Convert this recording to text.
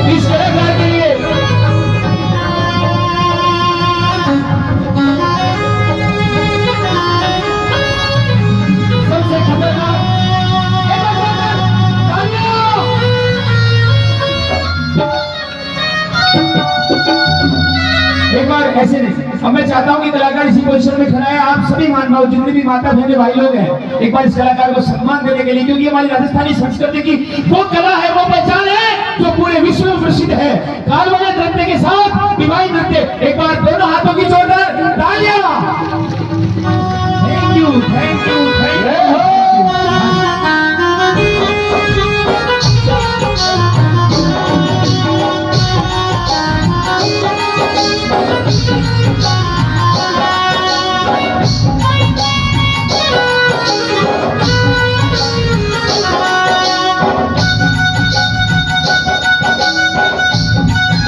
इस कलाकार के लिए सबसे खतरनाक एक बार ऐसे नहीं। अब मैं चाहता हूं कि कलाकार इसी पोजीशन में खड़ा है। आप सभी मान भाव जितने भी माता बहने भाई लोग हैं, एक बार इस कलाकार को सम्मान देने के लिए, क्योंकि हमारी राजस्थानी संस्कृति की वो कला है, वो पहचान है जो पूरे विश्व में प्रसिद्ध है। कालवाने नृत्य के साथ विवाही नृत्य, एक बार दोनों